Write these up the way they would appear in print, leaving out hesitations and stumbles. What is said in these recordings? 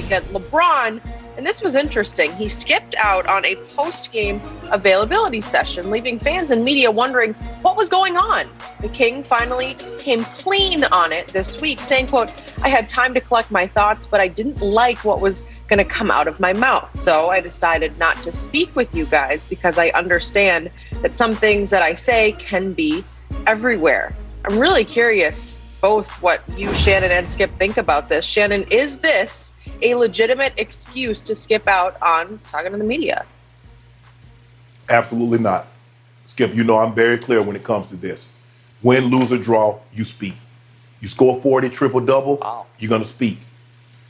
weekend. LeBron, and this was interesting, he skipped out on a post-game availability session, leaving fans and media wondering what was going on. The King finally came clean on it this week, saying, quote, "I had time to collect my thoughts, but I didn't like what was going to come out of my mouth. So I decided not to speak with you guys because I understand that some things that I say can be everywhere." I'm really curious both what you, Shannon, and Skip think about this. Shannon, is this a legitimate excuse to skip out on talking to the media? Absolutely not. Skip, you know I'm very clear when it comes to this. Win, lose, or draw, you speak. You score 40, triple-double, You're going to speak.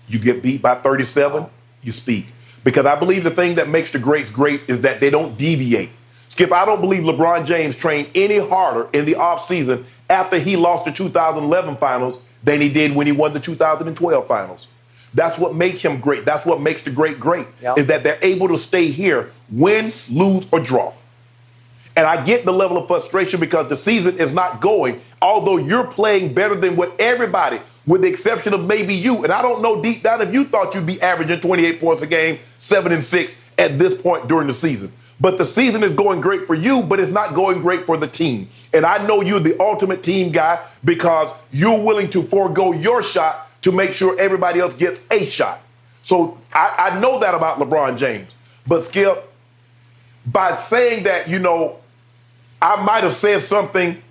You get beat by 37, You speak. Because I believe the thing that makes the greats great is that they don't deviate. Skip, I don't believe LeBron James trained any harder in the offseason after he lost the 2011 finals than he did when he won the 2012 finals. That's what makes him great. That's what makes the great great, is that they're able to stay here, win, lose, or draw. And I get the level of frustration because the season is not going, although you're playing better than what everybody, with the exception of maybe you. And I don't know deep down if you thought you'd be averaging 28 points a game, 7-6 at this point during the season. But the season is going great for you, but it's not going great for the team. And I know you're the ultimate team guy because you're willing to forego your shot to make sure everybody else gets a shot. So I know that about LeBron James. But Skip, by saying that, you know, I might have said something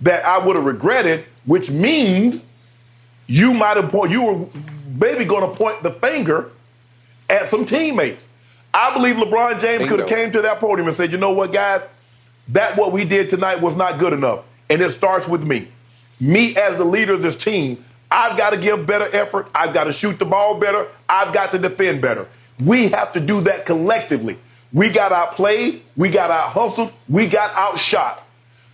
that I would have regretted, which means you were maybe going to point the finger at some teammates. I believe LeBron James could have came to that podium and said, you know what, guys, that what we did tonight was not good enough. And it starts with me. Me as the leader of this team, I've got to give better effort. I've got to shoot the ball better. I've got to defend better. We have to do that collectively. We got outplayed. We got out-hustled. We got outshot.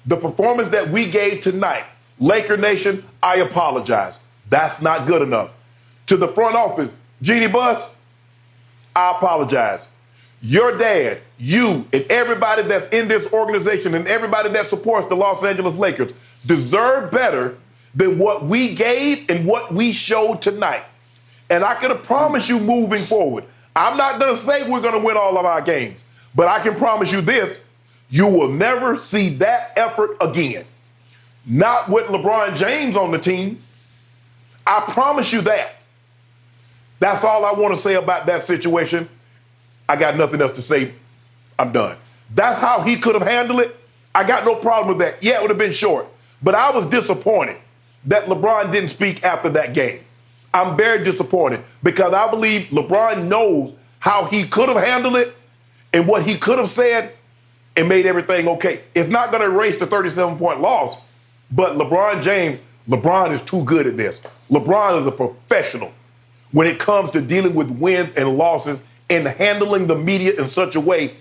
The performance that we gave tonight, Laker Nation, I apologize. That's not good enough. To the front office, Jeannie Buss, I apologize. Your dad, you, and everybody that's in this organization and everybody that supports the Los Angeles Lakers deserve better than what we gave and what we showed tonight. And I can promise you moving forward, I'm not going to say we're going to win all of our games, but I can promise you this, you will never see that effort again. Not with LeBron James on the team. I promise you that. That's all I want to say about that situation. I got nothing else to say. I'm done. That's how he could have handled it. I got no problem with that. Yeah, it would have been short. But I was disappointed that LeBron didn't speak after that game. I'm very disappointed because I believe LeBron knows how he could have handled it and what he could have said and made everything okay. It's not going to erase the 37-point loss, but LeBron James, LeBron is too good at this. LeBron is a professional when it comes to dealing with wins and losses and handling the media in such a way.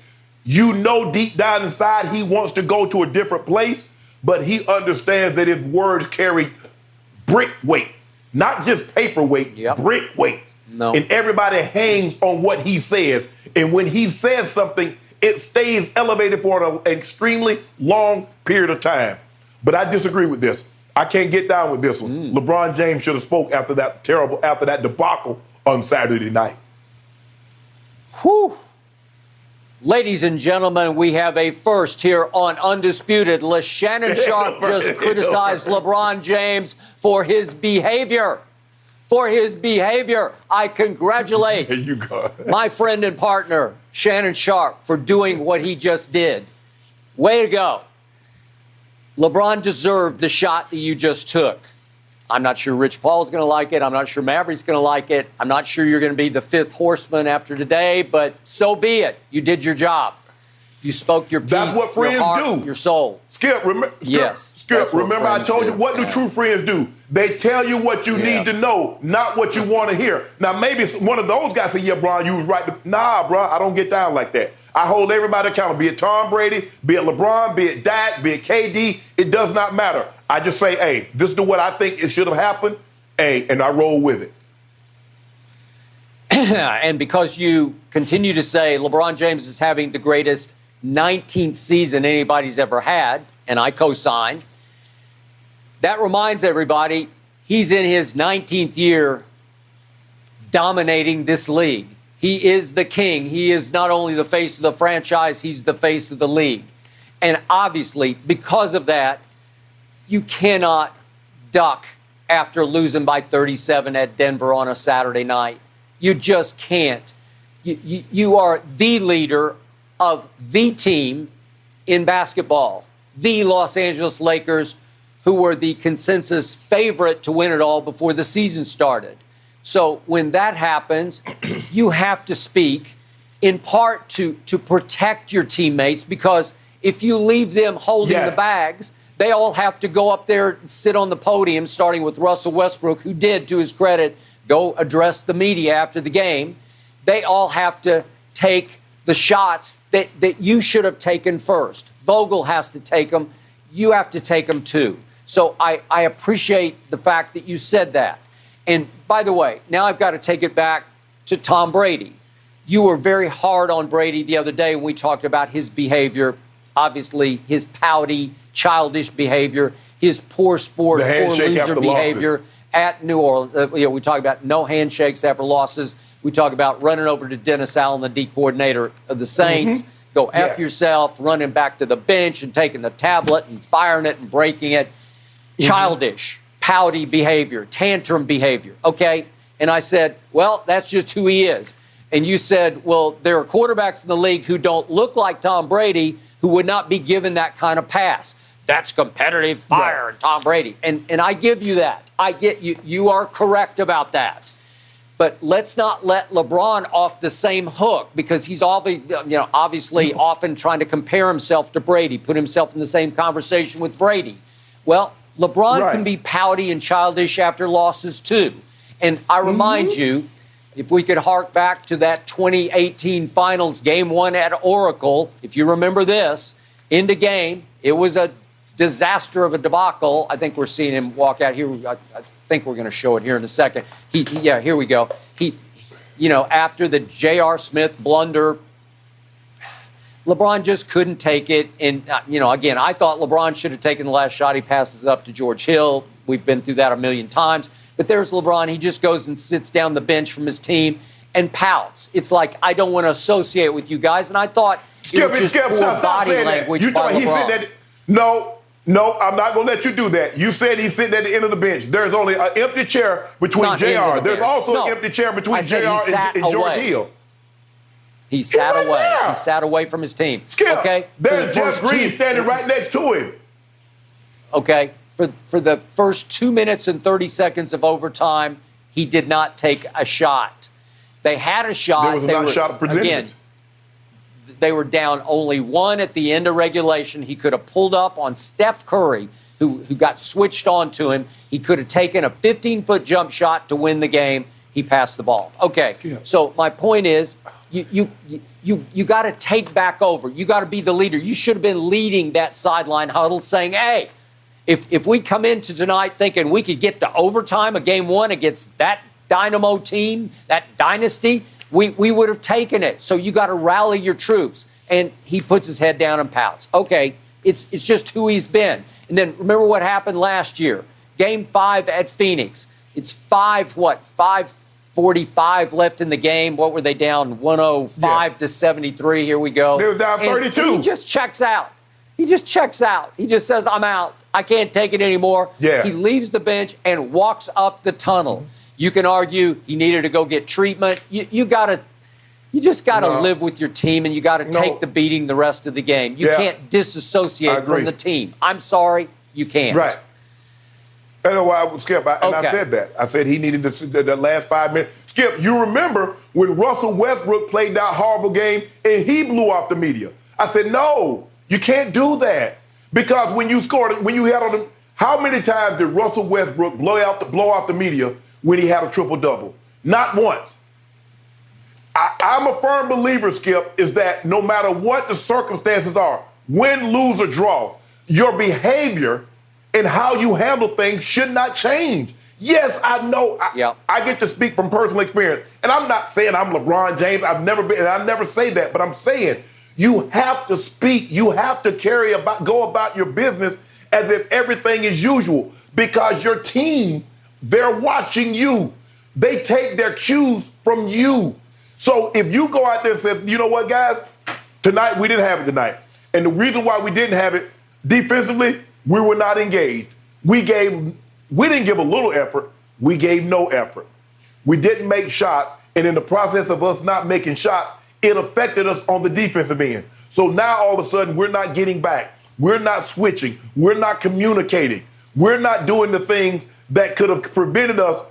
You know deep down inside he wants to go to a different place, but he understands that his words carry brick weight, not just paper weight, brick weight. No. And everybody hangs on what he says. And when he says something, it stays elevated for an extremely long period of time. But I disagree with this. I can't get down with this one. LeBron James should have spoke after that debacle on Saturday night. Whew. Ladies and gentlemen, we have a first here on Undisputed. Shannon Sharpe just criticized LeBron James for his behavior. I congratulate my friend and partner, Shannon Sharpe, for doing what he just did. Way to go. LeBron deserved the shot that you just took. I'm not sure Rich Paul's going to like it. I'm not sure Maverick's going to like it. I'm not sure you're going to be the fifth horseman after today, but so be it. You did your job. You spoke your piece, that's what friends your heart, do. Your soul. Skip, remember I told you what do true friends do? They tell you what you need to know, not what you want to hear. Now, maybe one of those guys say, yeah, Bron, you was right. Nah, bro, I don't get down like that. I hold everybody accountable, be it Tom Brady, be it LeBron, be it Dak, be it KD. It does not matter. I just say, hey, this is what I think it should have happened, and I roll with it. And because you continue to say LeBron James is having the greatest 19th season anybody's ever had, and I co-sign, that reminds everybody he's in his 19th year dominating this league. He is the king. He is not only the face of the franchise, he's the face of the league. And obviously, because of that, you cannot duck after losing by 37 at Denver on a Saturday night. You just can't. You are the leader of the team in basketball, the Los Angeles Lakers, who were the consensus favorite to win it all before the season started. So when that happens, you have to speak in part to protect your teammates, because if you leave them holding the bags, they all have to go up there and sit on the podium, starting with Russell Westbrook, who did, to his credit, go address the media after the game. They all have to take the shots that you should have taken first. Vogel has to take them. You have to take them too. So I appreciate the fact that you said that. And by the way, now I've got to take it back to Tom Brady. You were very hard on Brady the other day when we talked about his behavior, obviously his pouty, childish behavior, his poor sport, poor loser behavior at New Orleans. We talk about no handshakes after losses. We talk about running over to Dennis Allen, the D coordinator of the Saints. Go F yourself, running back to the bench and taking the tablet and firing it and breaking it. Childish, pouty behavior, tantrum behavior. Okay. And I said, well, that's just who he is. And you said, well, there are quarterbacks in the league who don't look like Tom Brady who would not be given that kind of pass. That's competitive fire, Tom Brady. And I give you that. I get you. You are correct about that. But let's not let LeBron off the same hook, because he's obviously often trying to compare himself to Brady, put himself in the same conversation with Brady. Well, LeBron can be pouty and childish after losses too. And I remind you, if we could hark back to that 2018 Finals Game 1 at Oracle, if you remember this, in the game, it was a disaster of a debacle. I think we're seeing him walk out here. I think we're going to show it here in a second. Here we go. After the J.R. Smith blunder, LeBron just couldn't take it. And, again, I thought LeBron should have taken the last shot. He passes up to George Hill. We've been through that a million times. But there's LeBron. He just goes and sits down the bench from his team and pouts. It's like, I don't want to associate with you guys. And I thought it was just poor body language by LeBron. No, I'm not going to let you do that. You said he's sitting at the end of the bench. There's only an empty chair between JR. There's also an empty chair between JR and George Hill. He sat away. He sat away from his team. Skip, okay? There's Jeff Green standing right next to him. Okay. For the first 2 minutes and 30 seconds of overtime, he did not take a shot. They had a shot. There was a shot presented. Again, they were down only one at the end of regulation. He could have pulled up on Steph Curry, who got switched on to him. He could have taken a 15-foot jump shot to win the game. He passed the ball. Okay, so my point is, you got to take back over. You got to be the leader. You should have been leading that sideline huddle, saying, hey, if we come into tonight thinking we could get to overtime of game one against that Dynamo team, that dynasty, we would have taken it. So you got to rally your troops. And he puts his head down and pouts. Okay, it's just who he's been. And then remember what happened last year. Game 5 at Phoenix. It's 5:45 left in the game. What were they down? 105 to 73. Here we go. They were down 32. And he just checks out. He just says, I'm out. I can't take it anymore. Yeah. He leaves the bench and walks up the tunnel. You can argue he needed to go get treatment. You just got to live with your team, and you got to take the beating the rest of the game. You can't disassociate from the team. I'm sorry, you can't. Right. I know why I would Skip, I said that. I said he needed the last 5 minutes. Skip, you remember when Russell Westbrook played that horrible game and he blew off the media. I said, no, you can't do that. Because when you scored, when you had on them, how many times did Russell Westbrook blow off the media when he had a triple-double? Not once. I'm a firm believer, Skip, is that no matter what the circumstances are, win, lose, or draw, your behavior and how you handle things should not change. Yes, I know. I get to speak from personal experience. And I'm not saying I'm LeBron James. I've never been, and I never say that. But I'm saying you have to speak. You have to go about your business as if everything is usual. Because your team, they're watching you. They take their cues from you. So if you go out there and say, you know what, guys, tonight we didn't have it tonight. And the reason why we didn't have it defensively, we were not engaged. We didn't give a little effort. We gave no effort. We didn't make shots. And in the process of us not making shots, it affected us on the defensive end. So now all of a sudden we're not getting back. We're not switching. We're not communicating. We're not doing the things that could have prevented us,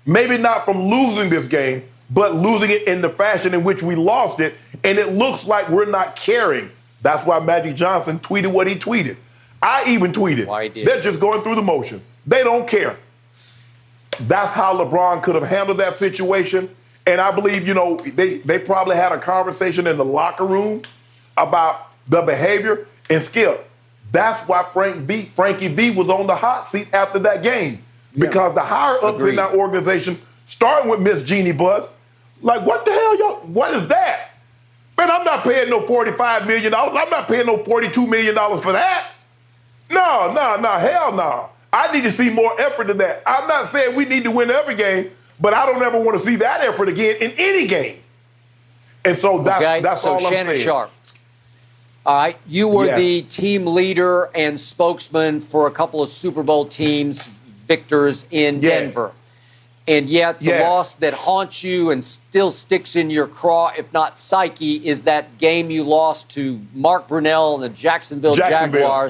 maybe not from losing this game, but losing it in the fashion in which we lost it. And it looks like we're not caring. That's why Magic Johnson tweeted what he tweeted. I even tweeted. Why he did. They're just going through the motion. They don't care. That's how LeBron could have handled that situation. And I believe, they probably had a conversation in the locker room about the behavior. And Skip, that's why Frankie V was on the hot seat after that game. Because the higher-ups in that organization, starting with Miss Jeannie Buss, like, what the hell, y'all? What is that? Man, I'm not paying no $45 million. I'm not paying no $42 million for that. No, hell no. I need to see more effort than that. I'm not saying we need to win every game, but I don't ever want to see that effort again in any game. And so that's all I'm saying. Shannon Sharp. All right, you were the team leader and spokesman for a couple of Super Bowl teams, victors in Denver. And yet the loss that haunts you and still sticks in your craw, if not psyche, is that game you lost to Mark Brunell and the Jacksonville Jaguars.